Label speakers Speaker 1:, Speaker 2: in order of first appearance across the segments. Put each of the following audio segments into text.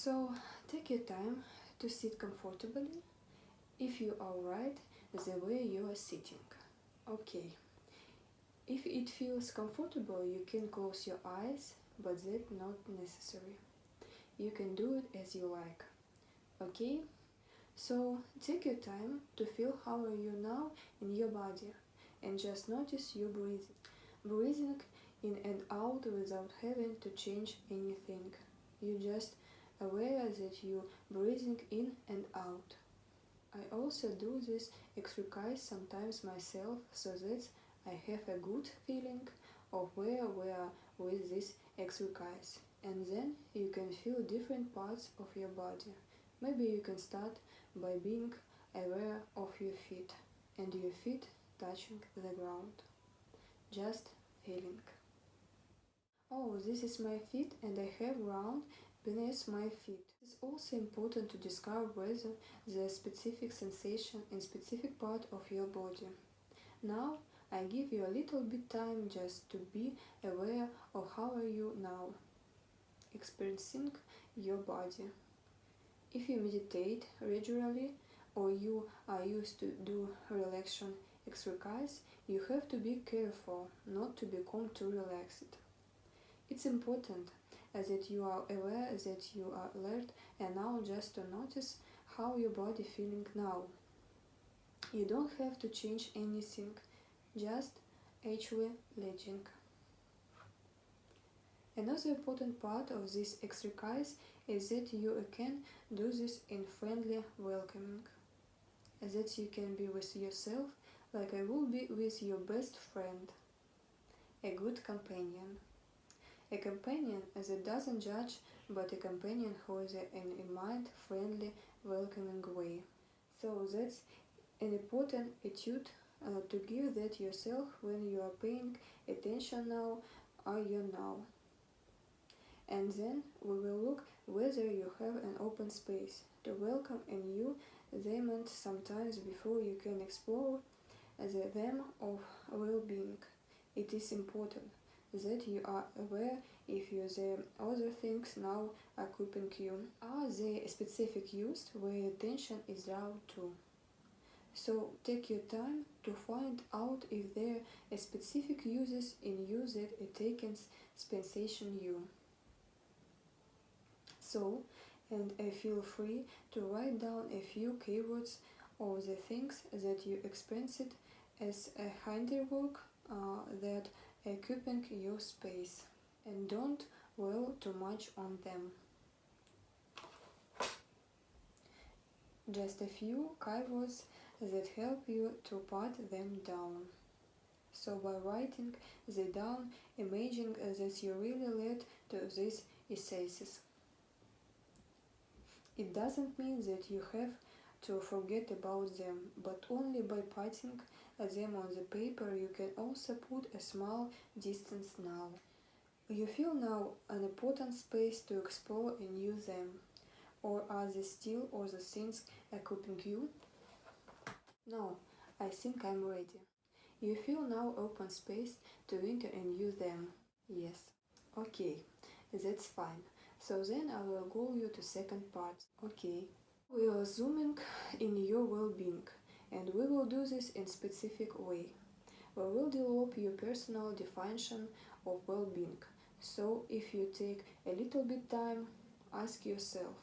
Speaker 1: So take your time to sit comfortably, if you are right the way you are sitting. Okay. If it feels comfortable, you can close your eyes, but that's not necessary. You can do it as you like. Okay? So take your time to feel how are you now in your body and just notice your breathing. Breathing in and out without having to change anything. You just aware that you breathing in and out. I also do this exercise sometimes myself so that I have a good feeling of where we are with this exercise. And then you can feel different parts of your body. Maybe you can start by being aware of your feet and your feet touching the ground. Just feeling. Oh, this is my feet and I have ground beneath my feet. It's also important to discover whether there is specific sensation in specific part of your body. Now I give you a little bit time just to be aware of how are you now, experiencing your body. If you meditate regularly or you are used to do relaxation exercise, you have to be careful not to become too relaxed. It's important that you are aware that you are alert and now just to notice how your body feeling now. You don't have to change anything, just actually letting. Another important part of this exercise is that you can do this in friendly welcoming. That you can be with yourself like I will be with your best friend, a good companion. A companion that doesn't judge, but a companion who is in a mind-friendly, welcoming way. So that's an important attitude to give that yourself when you are paying attention now, are you now. And then we will look whether you have an open space to welcome a new element sometimes before you can explore the them of well-being. It is important that you are aware if the other things now are keeping you. Are they specific use where your attention is drawn to? So take your time to find out if there are specific uses in you that are taking sensation you. So, and feel free to write down a few keywords of the things that you experienced as a handiwork that occupying your space, and don't dwell too much on them. Just a few keywords that help you to put them down. So by writing them down, imagine that you really led to these essays. It doesn't mean that you have to forget about them, but only by putting them on the paper you can also put a small distance now. You feel now an important space to explore and use them, or are they still all the things occupying you? No, I think I'm ready. You feel now open space to enter and use them. Yes. Okay, that's fine. So then I will go you to second part. Okay. We are zooming in your well-being, and we will do this in specific way. We will develop your personal definition of well-being. So if you take a little bit time, ask yourself,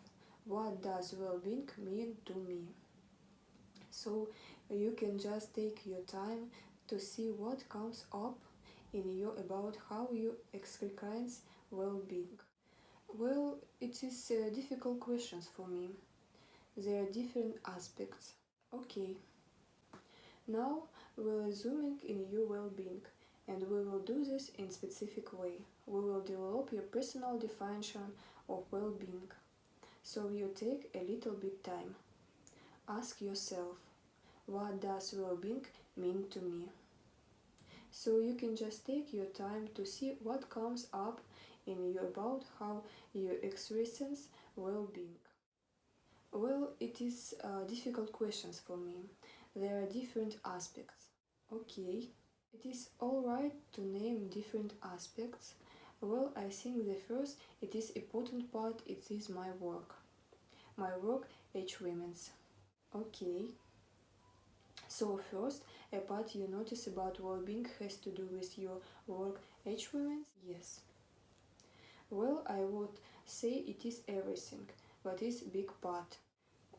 Speaker 1: what does well-being mean to me? So you can just take your time to see what comes up in you about how you experience well-being. Well, it is difficult questions for me. There are different aspects. Okay. Now we are zooming in your well-being, and we will do this in specific way. We will develop your personal definition of well-being. So you take a little bit time. Ask yourself, what does well-being mean to me? So you can just take your time to see what comes up in you about how you experience well-being. Well, it is difficult questions for me. There are different aspects. Okay, it is alright to name different aspects, Well, I think the first, it is important part, it is my work. My work, H women's. Okay. So first, a part you notice about well-being has to do with your work, H women's? Yes. Well, I would say it is everything, but it's big part.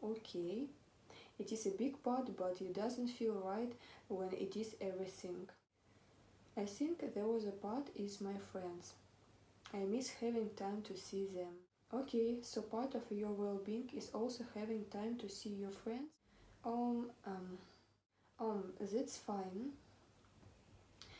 Speaker 1: Okay. It is a big part, but it doesn't feel right when it is everything. I think there was a part is my friends. I miss having time to see them. Okay, so part of your well-being is also having time to see your friends? That's fine.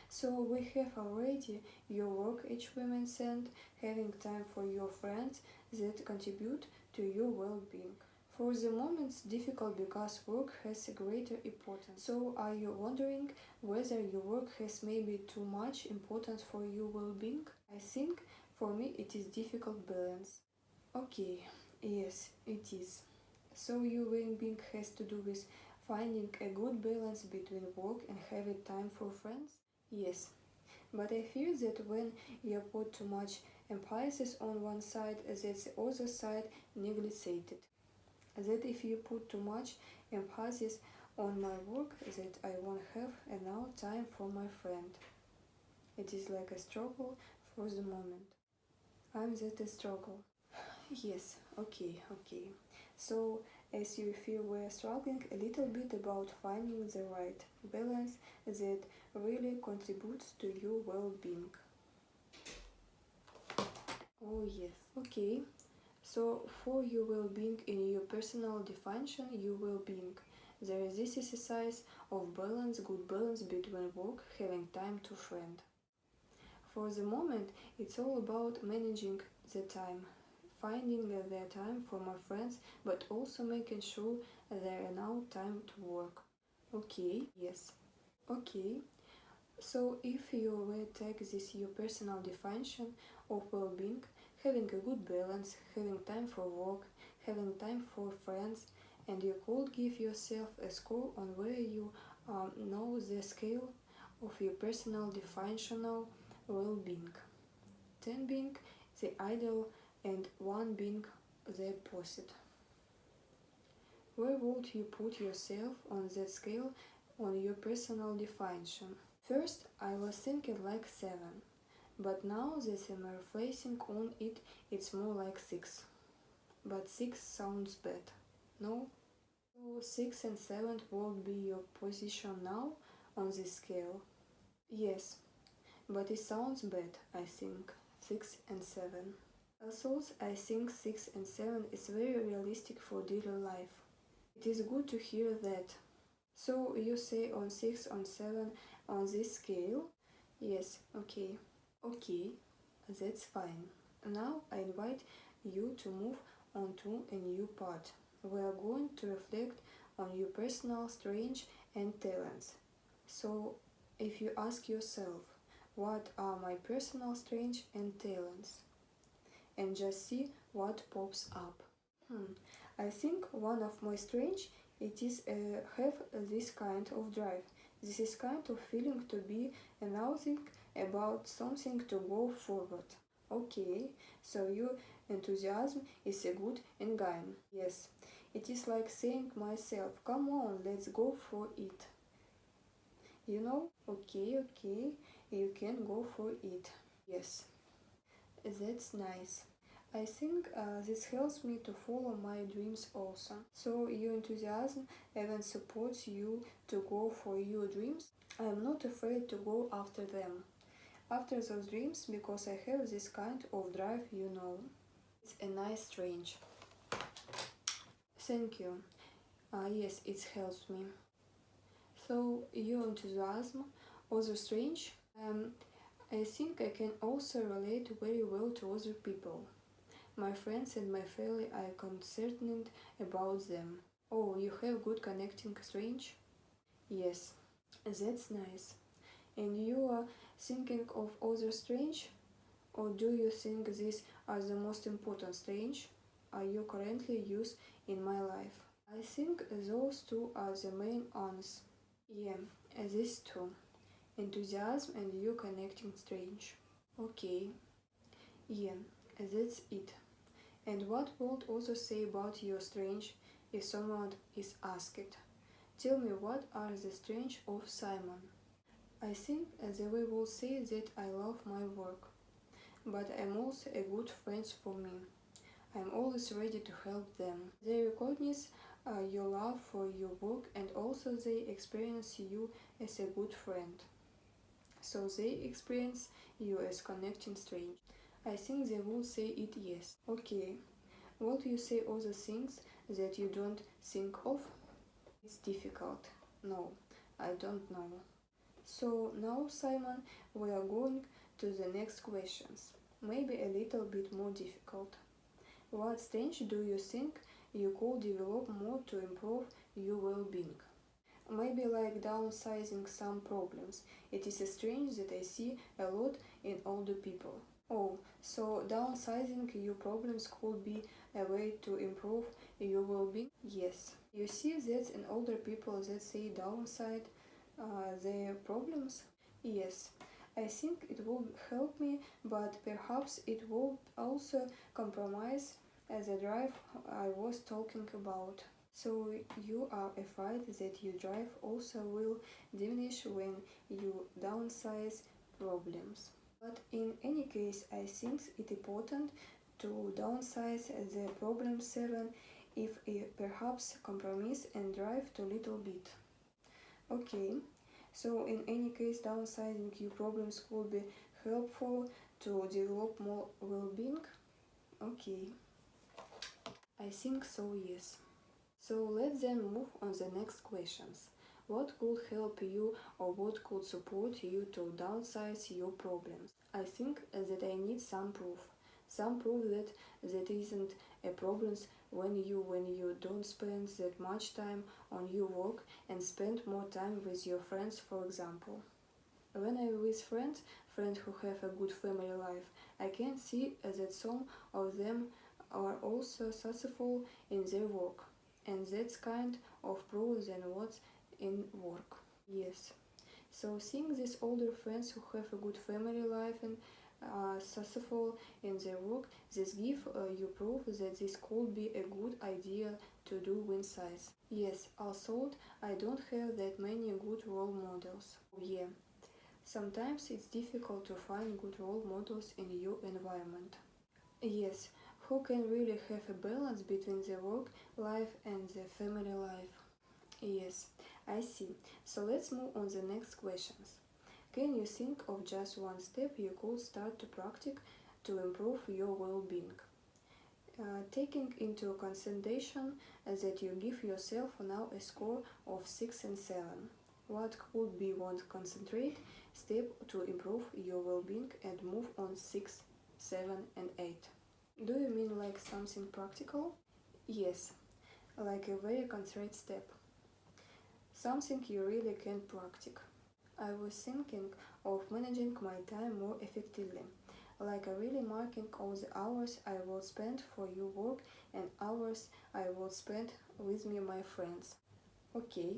Speaker 1: So we have already your work H women's and having time for your friends that contribute to your well-being. For the moment it's difficult because work has a greater importance. So are you wondering whether your work has maybe too much importance for your well-being? I think for me it is difficult balance. Okay, yes, it is. So your well-being has to do with finding a good balance between work and having time for friends? Yes, but I fear that when you put too much emphasis on one side, that the other side neglects it. That if you put too much emphasis on my work, that I won't have enough time for my friend. It is like a struggle for the moment. I'm that a struggle. Yes, okay. So, as you feel we're struggling a little bit about finding the right balance that really contributes to your well-being. Oh yes, okay. So, for your well-being in your personal definition, your well-being, there is this exercise of balance, good balance between work, having time to friend. For the moment, it's all about managing the time, finding the time for my friends, but also making sure there are now time to work. Okay, yes. Okay, so if you will take this your personal definition of well-being, having a good balance, having time for work, having time for friends, and you could give yourself a score on where you know the scale of your personal definitional well-being. 10 being the ideal and 1 being the opposite. Where would you put yourself on that scale on your personal definition? First, I was thinking like 7, but now that I'm reflecting on it, it's more like 6. But 6 sounds bad, no? So 6 and 7 would be your position now on this scale? Yes, but it sounds bad, I think, 6 and 7. Also, I think 6 and 7 is very realistic for daily life. It is good to hear that. So you say on 6 on 7 on this scale? Yes, okay. Okay, that's fine. Now I invite you to move on to a new part. We are going to reflect on your personal strengths and talents. So if you ask yourself, what are my personal strengths and talents? And just see what pops up. I think one of my strengths it is have this kind of drive. This is kind of feeling to be announcing about something to go forward. Okay, so your enthusiasm is a good engine. Yes, it is like saying myself, come on, let's go for it. You know, okay, you can go for it. Yes, that's nice. I think this helps me to follow my dreams also. So your enthusiasm even supports you to go for your dreams. I am not afraid to go after them. After those dreams, because I have this kind of drive, you know. It's a nice strange. Thank you. Yes, it helps me. So your enthusiasm, also strange. I think I can also relate very well to other people. My friends and my family are concerned about them. Oh, you have good connecting strange? Yes, that's nice. And you are thinking of other strange? Or do you think these are the most important strange are you currently use in my life? I think those two are the main ones. Yeah, these two. Enthusiasm and you connecting strange. Okay. Yeah, that's it. And what would others say about your strange if someone is asked? Tell me what are the strange of Simon? I think they will say that I love my work, but I'm also a good friend for me. I'm always ready to help them. They recognize your love for your work and also they experience you as a good friend. So they experience you as connecting strange. I think they will say it yes. Okay, what do you say other things that you don't think of? It's difficult. No, I don't know. So now, Simon, we are going to the next questions. Maybe a little bit more difficult. What strange do you think you could develop more to improve your well-being? Maybe like downsizing some problems. It is strange that I see a lot in older people. Oh, so downsizing your problems could be a way to improve your well-being? Yes. You see that in older people that say downside their problems? Yes. I think it will help me, but perhaps it will also compromise the drive I was talking about. So you are afraid that your drive also will diminish when you downsize problems. But in any case, I think it important to downsize the problem 7 if perhaps compromise and drive to little bit. Okay, so in any case, downsizing your problems could be helpful to develop more well-being? Okay, I think so, yes. So let's then move on the next questions. What could help you or what could support you to downsize your problems? I think that I need some proof. Some proof that isn't a problem when you don't spend that much time on your work and spend more time with your friends, for example. When I'm with friends who have a good family life, I can see that some of them are also successful in their work. And that's kind of proof than what's in work. Yes. So seeing these older friends who have a good family life and successful in their work, this give you proof that this could be a good idea to do with size. Yes, although I don't have that many good role models. Yeah. Sometimes it's difficult to find good role models in your environment. Yes, who can really have a balance between the work life and the family life? Yes, I see. So let's move on the next questions. Can you think of just one step you could start to practice to improve your well-being? Taking into consideration that you give yourself now a score of 6 and 7. What could be one concentrate step to improve your well-being and move on 6, 7 and 8? Do you mean like something practical? Yes, like a very concrete step. Something you really can practice. I was thinking of managing my time more effectively, like really marking all the hours I will spend for your work and hours I will spend with my friends. Okay,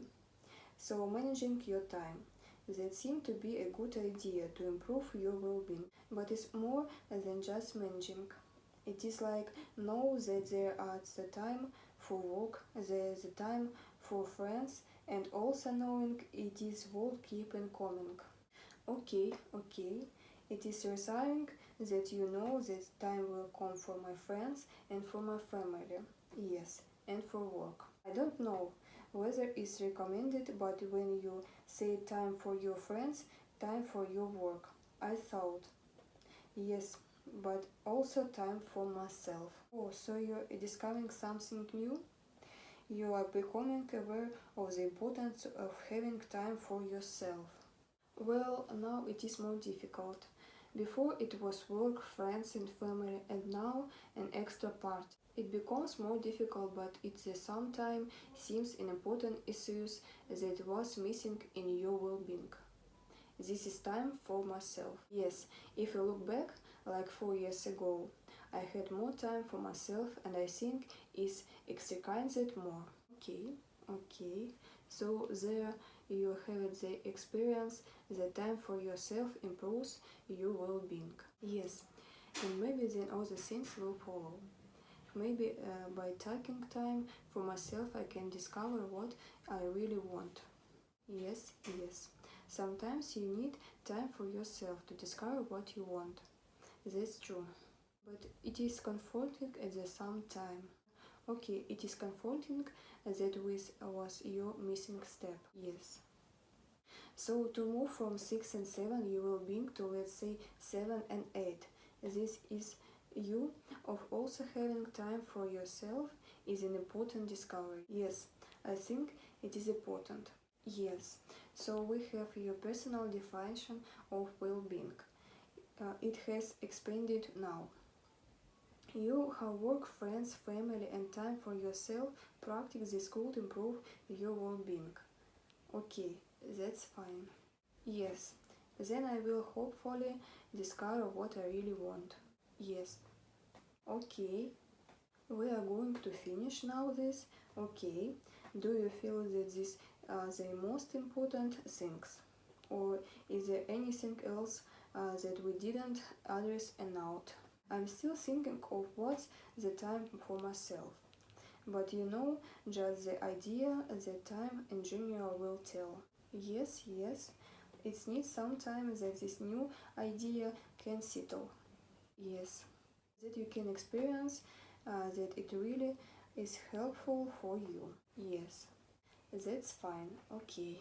Speaker 1: so managing your time. That seemed to be a good idea to improve your well-being, but it's more than just managing. It is like know that there is the time for work, there is the time for friends, and also knowing it is worth keeping coming. Okay. It is reassuring that you know that time will come for my friends and for my family. Yes, and for work. I don't know whether it's recommended, but when you say time for your friends, time for your work, I thought, yes, but also time for myself. Oh, so you're discovering something new? You are becoming aware of the importance of having time for yourself. Well, now it is more difficult. Before it was work, friends and family, and now an extra part. It becomes more difficult, but at the same time seems an important issue that was missing in your well-being. This is time for myself. Yes, if you look back, like 4 years ago, I had more time for myself and I think it's exercised more. Okay. So there you have the experience that time for yourself improves your well-being. Yes, and maybe then other things will follow. Maybe by taking time for myself I can discover what I really want. Yes, yes. Sometimes you need time for yourself to discover what you want. That's true. But it is comforting at the same time. Okay, it is comforting that was your missing step. Yes. So to move from 6 and 7 you will being to, let's say, 7 and 8. This is you of also having time for yourself is an important discovery. Yes, I think it is important. Yes, so we have your personal definition of well-being. It has expanded now. You have work, friends, family and time for yourself. Practice this could improve your well-being. Okay, that's fine. Yes, then I will hopefully discover what I really want. Yes. Okay, we are going to finish now this. Okay, do you feel that these are the most important things? Or is there anything else that we didn't address and note? I'm still thinking of what's the time for myself. But you know, just the idea that time in general will tell. Yes, yes, it needs some time that this new idea can settle. Yes, that you can experience that it really is helpful for you. Yes, that's fine. Okay.